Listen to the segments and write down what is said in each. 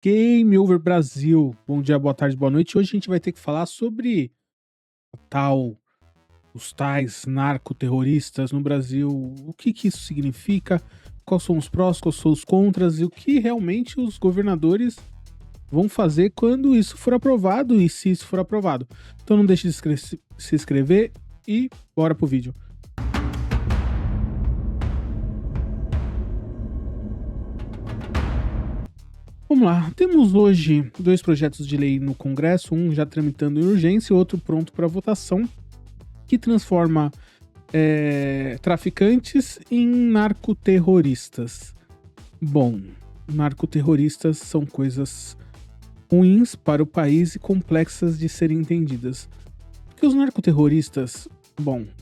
Game Over Brasil. Bom dia, boa tarde, boa noite. Hoje a gente vai ter que falar sobre os tais narcoterroristas no Brasil. O que isso significa? Quais são os prós, quais são os contras e o que realmente os governadores vão fazer quando isso for aprovado e se isso for aprovado. Então não deixe de se inscrever e bora pro vídeo. Vamos lá, temos hoje dois projetos de lei no Congresso, um já tramitando em urgência e outro pronto para votação, que transforma traficantes em narcoterroristas. Bom, narcoterroristas são coisas ruins para o país e complexas de serem entendidas. Porque os narcoterroristas,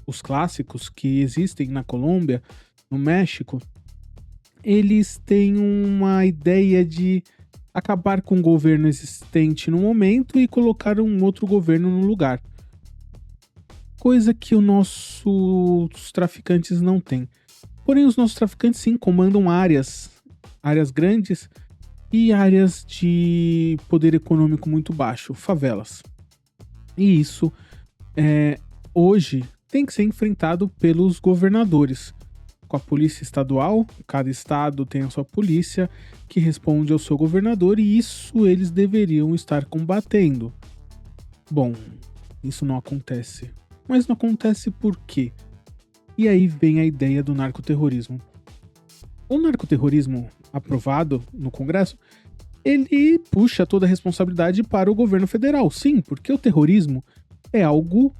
os clássicos que existem na Colômbia, no México, eles têm uma ideia de acabar com o governo existente no momento e colocar um outro governo no lugar. Coisa que os nossos traficantes não têm. Porém, os nossos traficantes sim comandam áreas grandes e áreas de poder econômico muito baixo, favelas. E isso, hoje, tem que ser enfrentado pelos governadores. Com a polícia estadual, cada estado tem a sua polícia que responde ao seu governador e isso eles deveriam estar combatendo. Bom, isso não acontece. Mas não acontece por quê? E aí vem a ideia do narcoterrorismo. O narcoterrorismo aprovado no Congresso, ele puxa toda a responsabilidade para o governo federal. Sim, porque o terrorismo é algo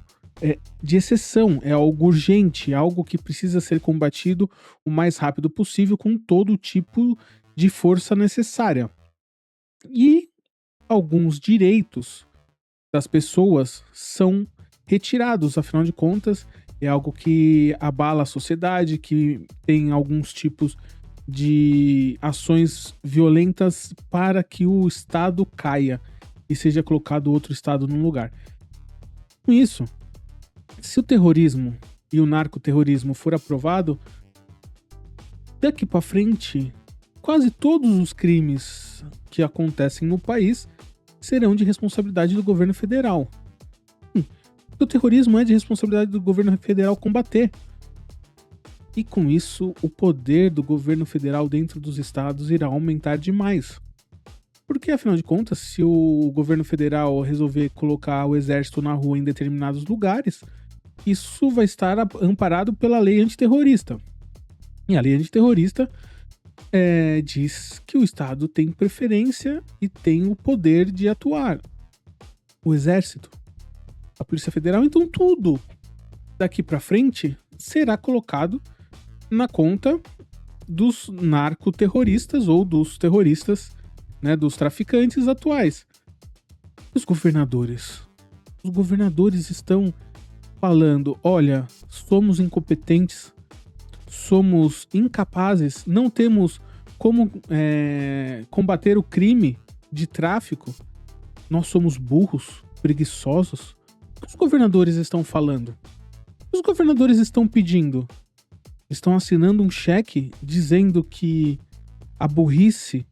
de exceção, é algo urgente, é algo que precisa ser combatido o mais rápido possível com todo tipo de força necessária. E alguns direitos das pessoas são retirados, afinal de contas, é algo que abala a sociedade, que tem alguns tipos de ações violentas para que o Estado caia e seja colocado outro Estado no lugar. Com isso, se o terrorismo e o narcoterrorismo for aprovado, daqui para frente, quase todos os crimes que acontecem no país serão de responsabilidade do governo federal. O terrorismo é de responsabilidade do governo federal combater. E com isso, o poder do governo federal dentro dos estados irá aumentar demais. Porque, afinal de contas, se o governo federal resolver colocar o exército na rua em determinados lugares, isso vai estar amparado pela lei antiterrorista. E a lei antiterrorista diz que o Estado tem preferência e tem o poder de atuar. O Exército, a Polícia Federal, então tudo daqui para frente será colocado na conta dos narcoterroristas ou dos terroristas, dos traficantes atuais. Os governadores estão falando, olha, somos incompetentes, somos incapazes, não temos como combater o crime de tráfico, nós somos burros, preguiçosos. O que os governadores estão falando? O que os governadores estão pedindo? Estão assinando um cheque dizendo que a burrice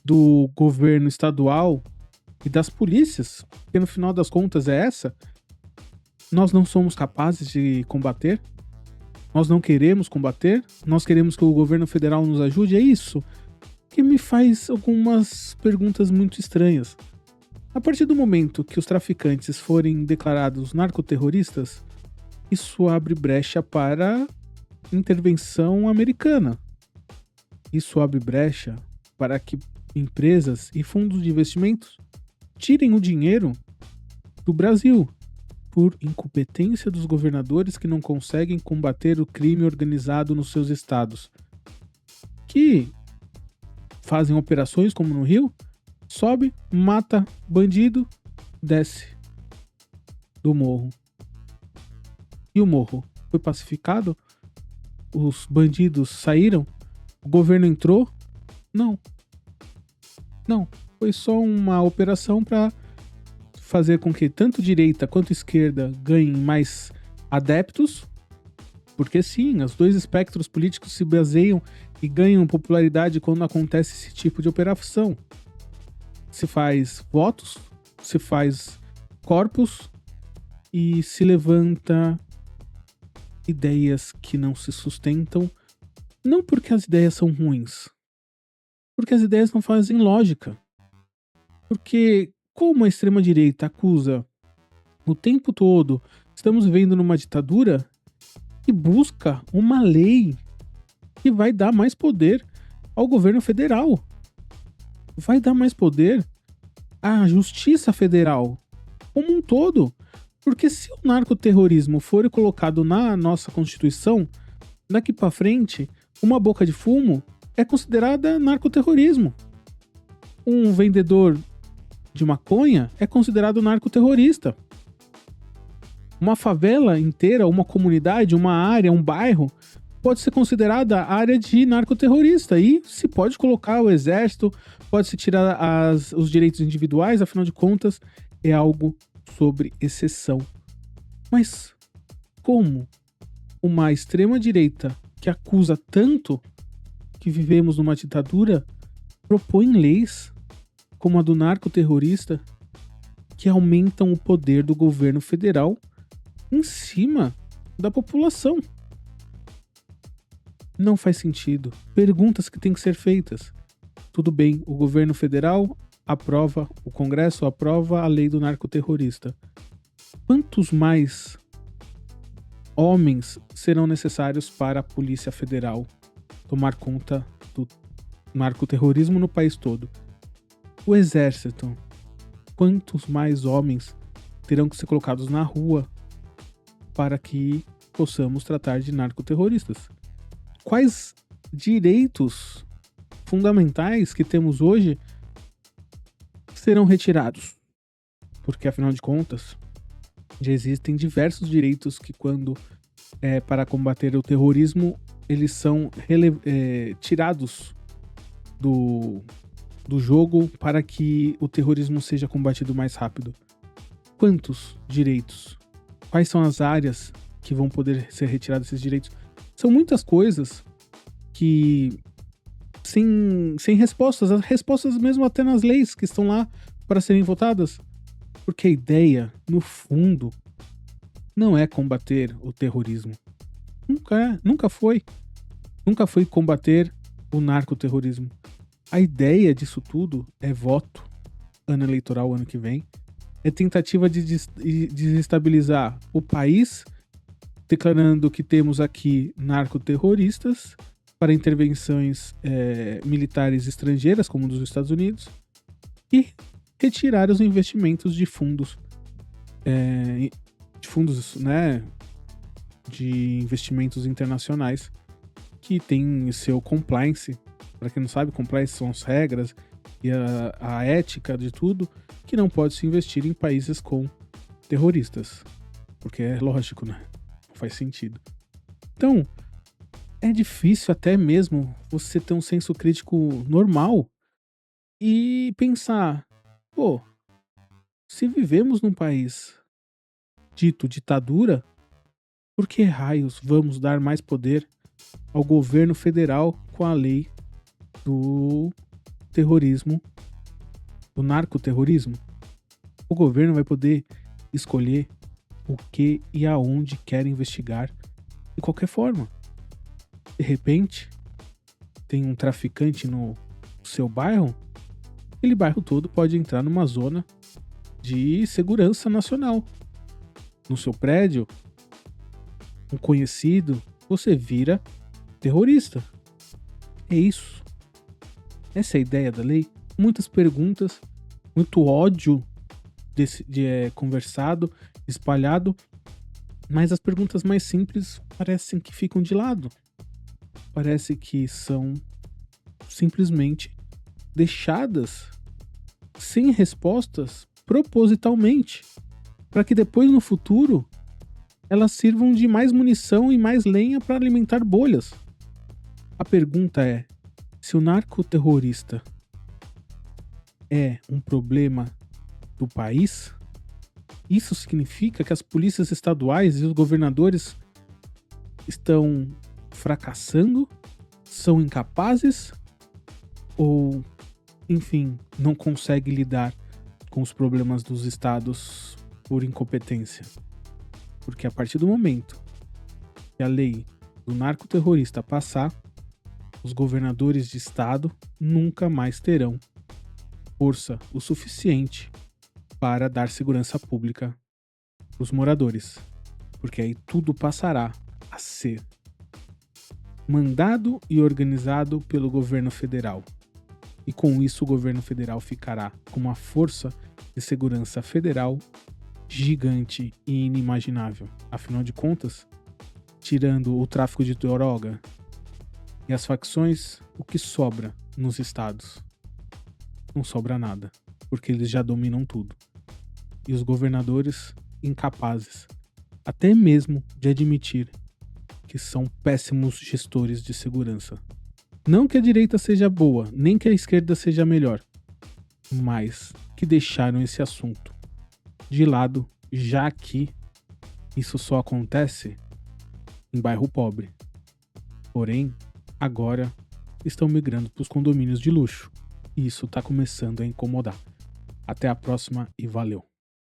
do governo estadual e das polícias, que no final das contas é essa, nós não somos capazes de combater, nós não queremos combater, nós queremos que o governo federal nos ajude, é isso que me faz algumas perguntas muito estranhas. A partir do momento que os traficantes forem declarados narcoterroristas, isso abre brecha para intervenção americana. Isso abre brecha para que empresas e fundos de investimentos tirem o dinheiro do Brasil por incompetência dos governadores que não conseguem combater o crime organizado nos seus estados, que fazem operações como no Rio, sobe, mata bandido, desce do morro. E o morro foi pacificado? Os bandidos saíram? O governo entrou? Não. Foi só uma operação para fazer com que tanto direita quanto esquerda ganhem mais adeptos, porque sim, os dois espectros políticos se baseiam e ganham popularidade quando acontece esse tipo de operação. se faz votos, se faz corpos e se levanta ideias que não se sustentam, não porque as ideias são ruins, porque as ideias não fazem lógica. Porque como a extrema-direita acusa o tempo todo, estamos vivendo numa ditadura e busca uma lei que vai dar mais poder ao governo federal. Vai dar mais poder à justiça federal como um todo. Porque se o narcoterrorismo for colocado na nossa Constituição, daqui pra frente, uma boca de fumo é considerada narcoterrorismo. Um vendedor de maconha é considerado narcoterrorista. Uma favela inteira, uma comunidade, uma área, um bairro pode ser considerada área de narcoterrorista e se pode colocar o exército, pode se tirar os direitos individuais, afinal de contas é algo sobre exceção. Mas como uma extrema-direita que acusa tanto que vivemos numa ditadura propõe leis como a do narcoterrorista que aumentam o poder do governo federal em cima da população? Não faz sentido. Perguntas que têm que ser feitas. Tudo bem, o governo federal aprova, o Congresso aprova a lei do narcoterrorista. Quantos mais homens serão necessários para a Polícia Federal tomar conta do narcoterrorismo no país todo? O Exército. Quantos mais homens terão que ser colocados na rua para que possamos tratar de narcoterroristas? Quais direitos fundamentais que temos hoje serão retirados? Porque, afinal de contas, já existem diversos direitos que, quando para combater o terrorismo, eles são tirados do jogo para que o terrorismo seja combatido mais rápido. Quantos direitos? Quais são as áreas que vão poder ser retirados esses direitos? São muitas coisas que sem respostas, as respostas mesmo até nas leis que estão lá para serem votadas. Porque a ideia, no fundo, não é combater o terrorismo. Nunca foi. Nunca foi combater o narcoterrorismo. A ideia disso tudo é voto, ano eleitoral, ano que vem. É tentativa de desestabilizar o país, declarando que temos aqui narcoterroristas para intervenções militares estrangeiras, como dos Estados Unidos, e retirar os investimentos de fundos, né, de investimentos internacionais que tem seu compliance. Para quem não sabe, compliance são as regras e a ética de tudo, que não pode se investir em países com terroristas. Porque é lógico, né? Não faz sentido. Então, é difícil até mesmo você ter um senso crítico normal e pensar, pô, se vivemos num país dito ditadura, por que raios vamos dar mais poder ao governo federal com a lei do terrorismo, do narcoterrorismo? O governo vai poder escolher o que e aonde quer investigar de qualquer forma. De repente, tem um traficante no seu bairro, aquele bairro todo pode entrar numa zona de segurança nacional. No seu prédio, um conhecido, você vira terrorista. É isso. Essa é a ideia da lei. Muitas perguntas, muito ódio conversado, espalhado, mas as perguntas mais simples parecem que ficam de lado. Parece que são simplesmente deixadas sem respostas propositalmente, para que depois no futuro elas sirvam de mais munição e mais lenha para alimentar bolhas. A pergunta é: se o narcoterrorista é um problema do país, isso significa que as polícias estaduais e os governadores estão fracassando, são incapazes ou enfim, não consegue lidar com os problemas dos estados por incompetência. Porque a partir do momento que a lei do narcoterrorista passar, os governadores de estado nunca mais terão força o suficiente para dar segurança pública para os moradores. Porque aí tudo passará a ser mandado e organizado pelo governo federal. E com isso o governo federal ficará com uma força de segurança federal gigante e inimaginável. Afinal de contas, tirando o tráfico de droga e as facções, o que sobra nos estados? Não sobra nada, porque eles já dominam tudo. E os governadores incapazes, até mesmo de admitir que são péssimos gestores de segurança. Não que a direita seja boa, nem que a esquerda seja melhor, mas que deixaram esse assunto de lado, já que isso só acontece em bairro pobre. Porém, agora estão migrando para os condomínios de luxo, e isso está começando a incomodar. Até a próxima e valeu!